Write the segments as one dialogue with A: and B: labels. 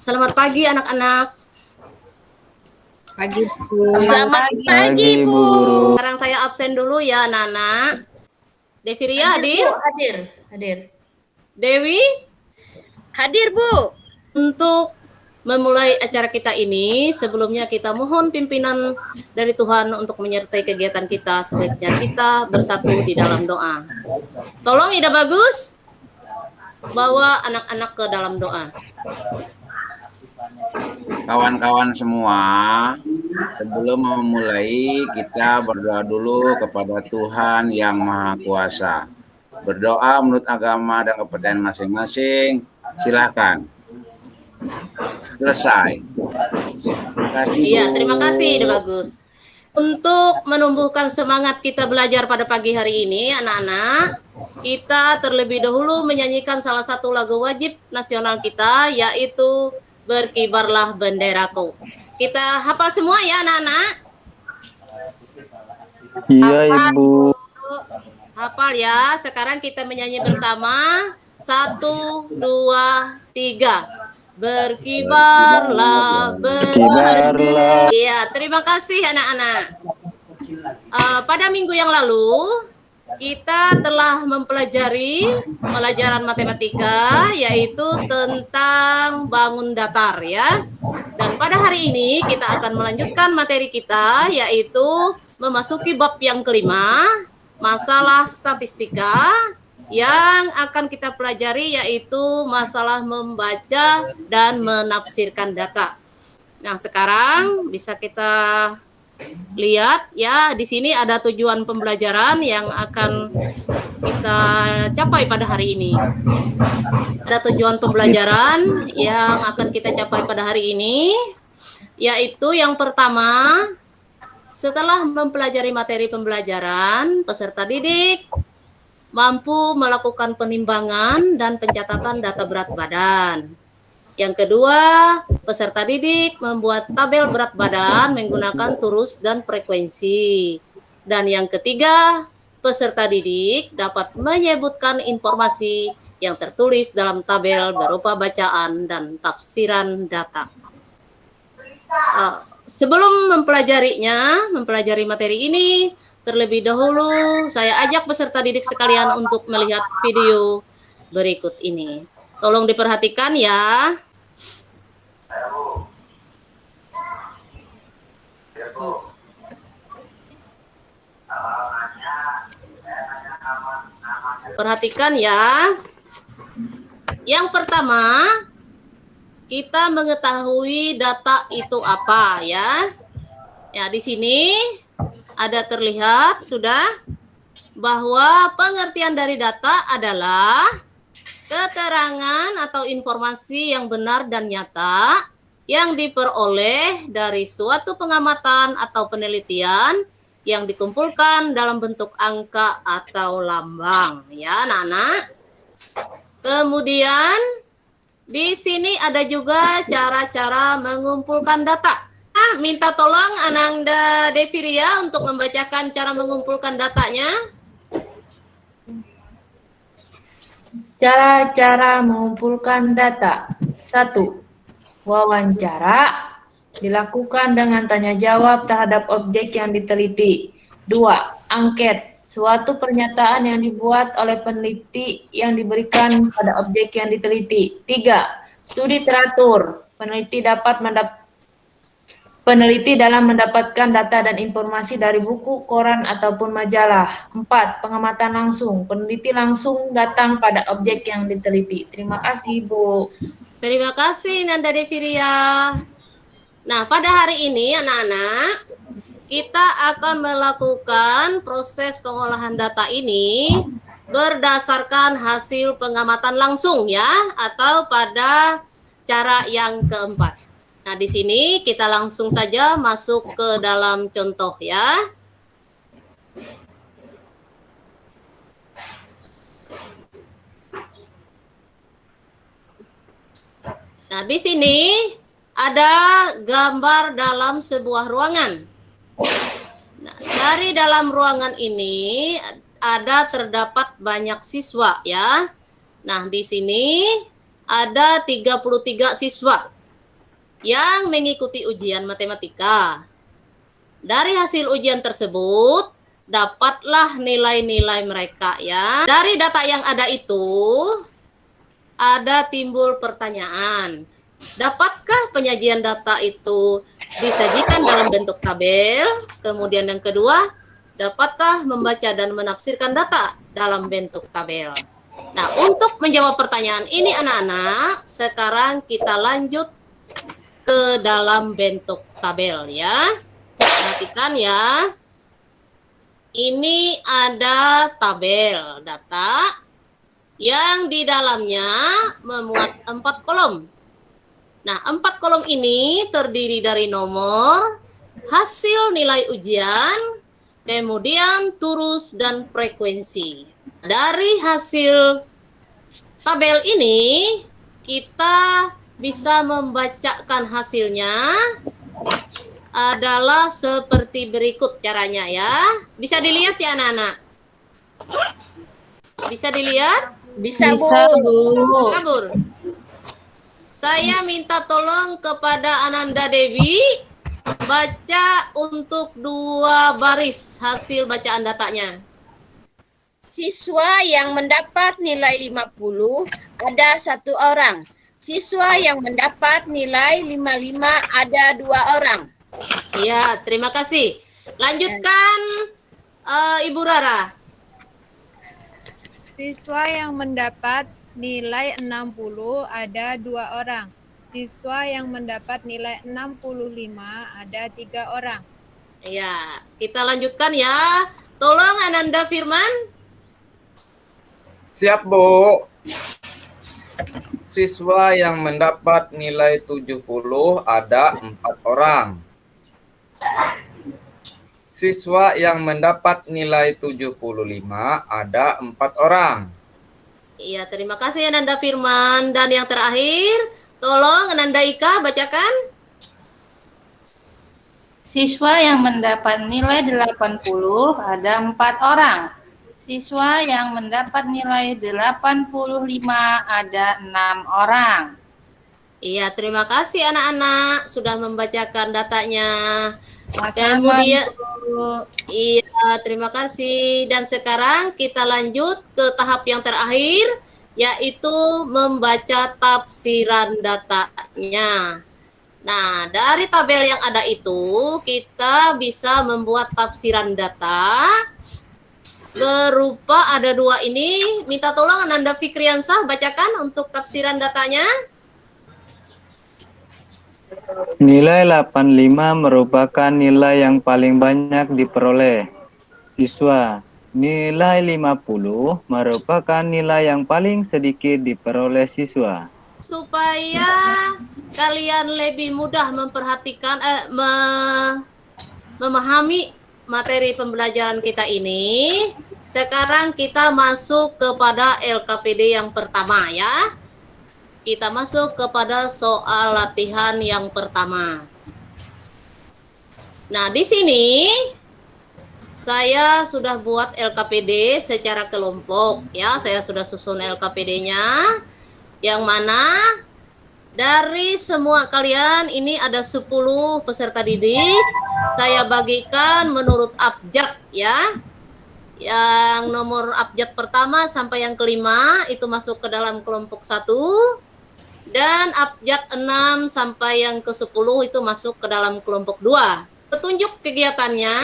A: Selamat pagi anak-anak.
B: Pagi, Bu.
C: Selamat pagi, Bu.
A: Sekarang saya absen dulu ya, Nana. Deviria hadir?
B: Hadir.
A: Dewi?
C: Hadir, Bu.
A: Untuk memulai acara kita ini, sebelumnya kita mohon pimpinan dari Tuhan untuk menyertai kegiatan kita. Sebaiknya kita bersatu di dalam doa. Tolong Ida Bagus, bawa anak-anak ke dalam doa.
D: Kawan-kawan semua, sebelum memulai kita berdoa dulu kepada Tuhan yang Maha Kuasa. Berdoa menurut agama dan kepercayaan masing-masing. Silakan. Selesai.
A: Iya, terima kasih, Ida Bagus. Untuk menumbuhkan semangat kita belajar pada pagi hari ini, anak-anak, kita terlebih dahulu menyanyikan salah satu lagu wajib nasional kita, yaitu Berkibarlah Benderaku. Kita hafal semua ya, anak-anak?
E: Iya, Ibu.
A: Hafal ya. Sekarang kita menyanyi bersama. 1, 2, 3. Berkibarlah benderaku. Iya, terima kasih anak-anak. Pada minggu yang lalu kita telah mempelajari pelajaran matematika, yaitu tentang bangun datar ya. Dan pada hari ini kita akan melanjutkan materi kita, yaitu memasuki bab yang kelima, masalah statistika. Yang akan kita pelajari yaitu masalah membaca dan menafsirkan data. Nah, sekarang bisa kita lihat ya, di sini ada tujuan pembelajaran yang akan kita capai pada hari ini. Ada tujuan pembelajaran yang akan kita capai pada hari ini, yaitu yang pertama, setelah mempelajari materi pembelajaran, peserta didik mampu melakukan penimbangan dan pencatatan data berat badan. Yang kedua, peserta didik membuat tabel berat badan menggunakan turus dan frekuensi. Dan yang ketiga, peserta didik dapat menyebutkan informasi yang tertulis dalam tabel berupa bacaan dan tafsiran data. Sebelum mempelajari materi ini, terlebih dahulu saya ajak peserta didik sekalian untuk melihat video berikut ini. Tolong diperhatikan ya. Perhatikan ya. Yang pertama, kita mengetahui data itu apa ya. Ya, di sini ada terlihat sudah bahwa pengertian dari data adalah keterangan atau informasi yang benar dan nyata yang diperoleh dari suatu pengamatan atau penelitian yang dikumpulkan dalam bentuk angka atau lambang ya, anak-anak. Kemudian di sini ada juga cara-cara mengumpulkan data. Minta tolong Ananda Deviria untuk membacakan cara mengumpulkan datanya.
B: Cara-cara mengumpulkan data. 1. Wawancara dilakukan dengan tanya jawab terhadap objek yang diteliti. 2. Angket, suatu pernyataan yang dibuat oleh peneliti yang diberikan pada objek yang diteliti. 3. Studi teratur, peneliti dalam mendapatkan data dan informasi dari buku, koran, ataupun majalah. 4. Pengamatan langsung. Peneliti langsung datang pada objek yang diteliti. Terima kasih, Bu.
A: Terima kasih, Nanda Deviria. Nah, pada hari ini, anak-anak, kita akan melakukan proses pengolahan data ini berdasarkan hasil pengamatan langsung ya, atau pada cara yang keempat. Nah, di sini kita langsung saja masuk ke dalam contoh ya. Nah, di sini ada gambar dalam sebuah ruangan. Nah, dari dalam ruangan ini terdapat banyak siswa ya. Nah, di sini ada 33 siswa. yang mengikuti ujian matematika. Dari hasil ujian tersebut, dapatlah nilai-nilai mereka ya. Dari data yang ada itu, ada timbul pertanyaan. Dapatkah penyajian data itu disajikan dalam bentuk tabel? Kemudian yang kedua, dapatkah membaca dan menafsirkan data dalam bentuk tabel? Nah, untuk menjawab pertanyaan ini anak-anak, sekarang kita lanjut ke dalam bentuk tabel ya. Perhatikan ya. Ini ada tabel data yang di dalamnya memuat 4 kolom. Nah, 4 kolom ini terdiri dari nomor, hasil nilai ujian, kemudian turus dan frekuensi. Dari hasil tabel ini, kita bisa membacakan hasilnya adalah seperti berikut caranya ya. Bisa dilihat ya anak-anak? Bisa dilihat?
C: Bisa,
B: Bisa,
C: Bu.
B: Bu.
A: Kabur. Saya minta tolong kepada Ananda Dewi baca untuk 2 baris hasil bacaan datanya.
C: Siswa yang mendapat nilai 50 ada 1 orang. Siswa yang mendapat nilai 55 ada 2 orang.
A: Iya, terima kasih. Lanjutkan Ibu Rara.
F: Siswa yang mendapat nilai 60 ada 2 orang. Siswa yang mendapat nilai 65 ada 3 orang.
A: Iya, kita lanjutkan ya. Tolong Ananda Firman.
G: Siap, Bu. Siswa yang mendapat nilai 70 ada 4 orang. Siswa yang mendapat nilai 75 ada 4 orang.
A: Iya, terima kasih Ananda Firman. Dan yang terakhir, tolong Ananda Ika bacakan.
H: Siswa yang mendapat nilai 80 ada 4 orang. Siswa yang mendapat nilai 85 ada 6 orang.
A: Iya, terima kasih anak-anak sudah membacakan datanya.
H: Sama-sama,
A: Kemudian,
H: Bu.
A: iya, terima kasih. Dan sekarang kita lanjut ke tahap yang terakhir, yaitu membaca tafsiran datanya. Nah, dari tabel yang ada itu, kita bisa membuat tafsiran data berupa ada 2 ini. Minta tolong Ananda Fikriansah bacakan untuk tafsiran datanya.
E: Nilai 85 merupakan nilai yang paling banyak diperoleh siswa. Nilai 50 merupakan nilai yang paling sedikit diperoleh siswa.
A: Supaya kalian lebih mudah memperhatikan, memahami materi pembelajaran kita ini, sekarang kita masuk kepada LKPD yang pertama ya. Kita masuk kepada soal latihan yang pertama. Nah, di sini saya sudah buat LKPD secara kelompok ya. Saya sudah susun LKPD-nya. Yang mana dari semua kalian ini ada 10 peserta didik. Saya bagikan menurut abjad ya. Yang nomor abjad pertama sampai yang kelima itu masuk ke dalam kelompok 1. Dan abjad 6 sampai yang ke-10 itu masuk ke dalam kelompok 2. Petunjuk kegiatannya,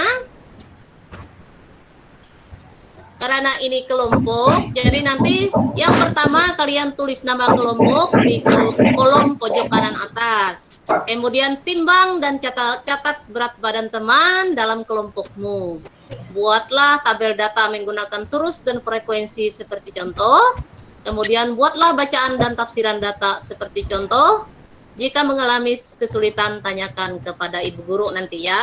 A: karena ini kelompok, jadi nanti yang pertama kalian tulis nama kelompok di kolom pojok kanan atas. Kemudian timbang dan catat berat badan teman dalam kelompokmu. Buatlah tabel data menggunakan turus dan frekuensi seperti contoh. Kemudian buatlah bacaan dan tafsiran data seperti contoh. Jika mengalami kesulitan, tanyakan kepada ibu guru nanti ya.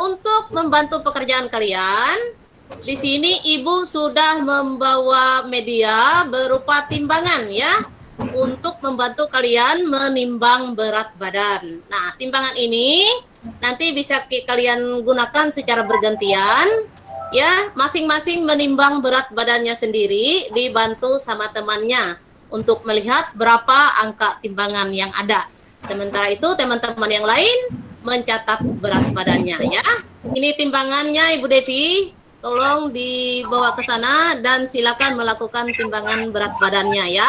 A: Untuk membantu pekerjaan kalian, di sini ibu sudah membawa media berupa timbangan ya, untuk membantu kalian menimbang berat badan. Nah, timbangan ini nanti bisa kalian gunakan secara bergantian. Ya, masing-masing menimbang berat badannya sendiri, dibantu sama temannya untuk melihat berapa angka timbangan yang ada. Sementara itu teman-teman yang lain mencatat berat badannya ya. Ini timbangannya Ibu Devi, tolong dibawa ke sana dan silakan melakukan timbangan berat badannya ya.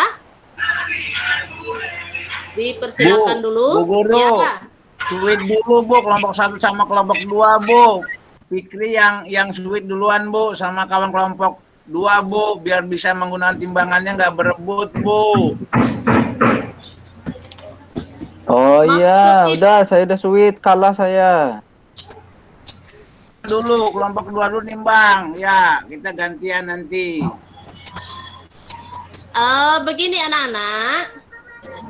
A: Dipersilakan dulu.
D: Bu Guru.
A: Ya.
D: Sweet dulu Bu, kelompok 1 sama kelompok 2 Bu. Fikri yang sweet duluan Bu, sama kawan kelompok 2 Bu, biar bisa menggunakan timbangannya nggak berebut Bu.
E: Oh iya, udah saya udah sweet, kalah saya.
D: Dulu kelompok 2 dulu nimbang, ya kita gantian nanti.
A: Begini anak-anak,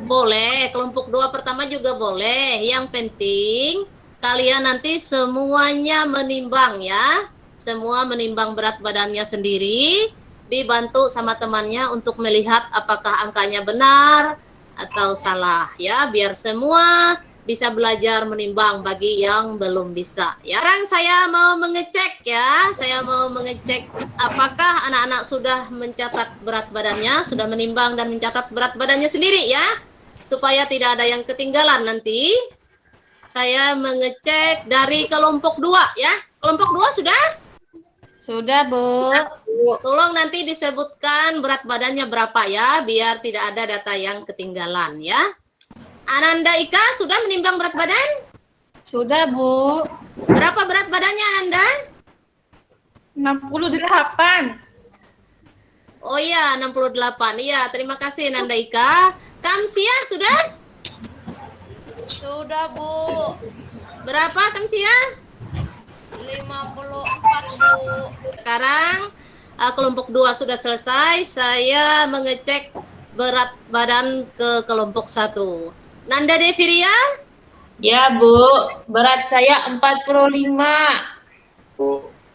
A: boleh kelompok 2 pertama juga boleh. Yang penting kalian nanti semuanya menimbang ya. Semua menimbang berat badannya sendiri, dibantu sama temannya untuk melihat apakah angkanya benar atau salah ya, biar semua bisa belajar menimbang bagi yang belum bisa ya. Sekarang saya mau mengecek ya, saya mau mengecek apakah anak-anak sudah mencatat berat badannya, sudah menimbang dan mencatat berat badannya sendiri ya, supaya tidak ada yang ketinggalan nanti. Saya mengecek dari kelompok 2 ya. Kelompok 2 sudah?
H: Sudah, Bu.
A: Tolong nanti disebutkan berat badannya berapa ya, biar tidak ada data yang ketinggalan ya. Ananda Ika sudah menimbang berat badan?
H: Sudah, Bu.
A: Berapa berat badannya Ananda?
H: 68.
A: Oh iya, 68. Iya, terima kasih Ananda Ika. Kamsia sudah?
F: Sudah, Bu.
A: Berapa Kamsia?
F: 54, Bu.
A: Sekarang kelompok 2 sudah selesai. Saya mengecek berat badan ke kelompok 1. Nanda Deviria?
B: Ya, Bu. Berat saya 45.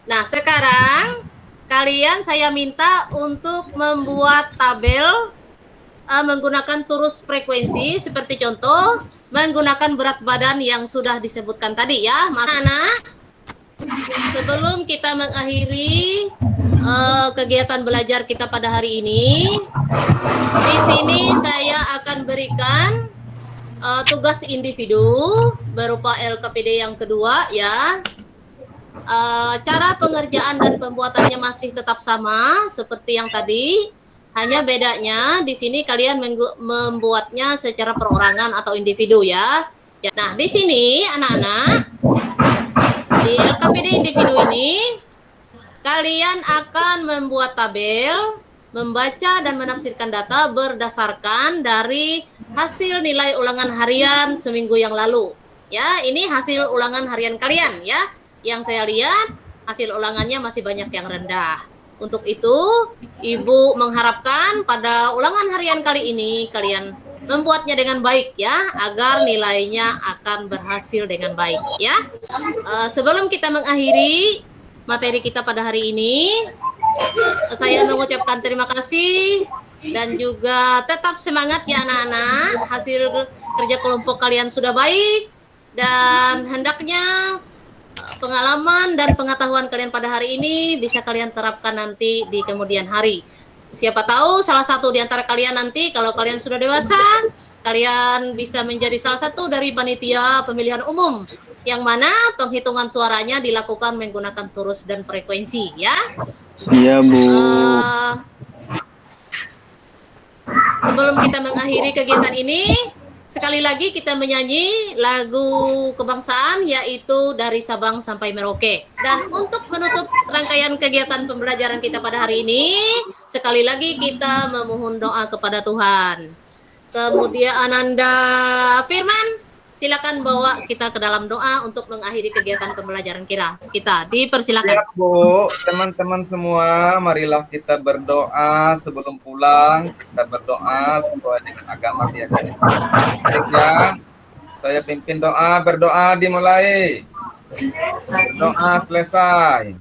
A: Nah, sekarang kalian saya minta untuk membuat tabel menggunakan turus frekuensi, seperti contoh menggunakan berat badan yang sudah disebutkan tadi ya. Anak-anak, sebelum kita mengakhiri kegiatan belajar kita pada hari ini, di sini saya akan berikan tugas individu berupa LKPD yang kedua ya. Cara pengerjaan dan pembuatannya masih tetap sama seperti yang tadi, hanya bedanya di sini kalian membuatnya secara perorangan atau individu ya. Nah, di sini anak-anak, di LKPD individu ini kalian akan membuat tabel, membaca dan menafsirkan data berdasarkan dari hasil nilai ulangan harian seminggu yang lalu. Ya, ini hasil ulangan harian kalian ya. Yang saya lihat hasil ulangannya masih banyak yang rendah. Untuk itu, Ibu mengharapkan pada ulangan harian kali ini kalian membuatnya dengan baik ya, agar nilainya akan berhasil dengan baik ya. Sebelum kita mengakhiri materi kita pada hari ini, saya mengucapkan terima kasih dan juga tetap semangat ya anak-anak. Hasil kerja kelompok kalian sudah baik dan hendaknya pengalaman dan pengetahuan kalian pada hari ini bisa kalian terapkan nanti di kemudian hari. Siapa tahu salah satu di antara kalian nanti kalau kalian sudah dewasa, kalian bisa menjadi salah satu dari panitia pemilihan umum yang mana penghitungan suaranya dilakukan menggunakan turus dan frekuensi ya.
E: Iya, Bu.
A: Sebelum kita mengakhiri kegiatan ini, sekali lagi kita menyanyi lagu kebangsaan yaitu Dari Sabang Sampai Merauke. Dan untuk menutup rangkaian kegiatan pembelajaran kita pada hari ini, sekali lagi kita memohon doa kepada Tuhan. Kemudian Ananda Firman, silakan bawa kita ke dalam doa untuk mengakhiri kegiatan pembelajaran kita. Dipersilakan.
G: Ya, Bu, teman-teman semua, marilah kita berdoa sebelum pulang. Kita berdoa sesuai dengan agama keyakinan. Baiknya, saya pimpin doa, berdoa dimulai. Doa selesai.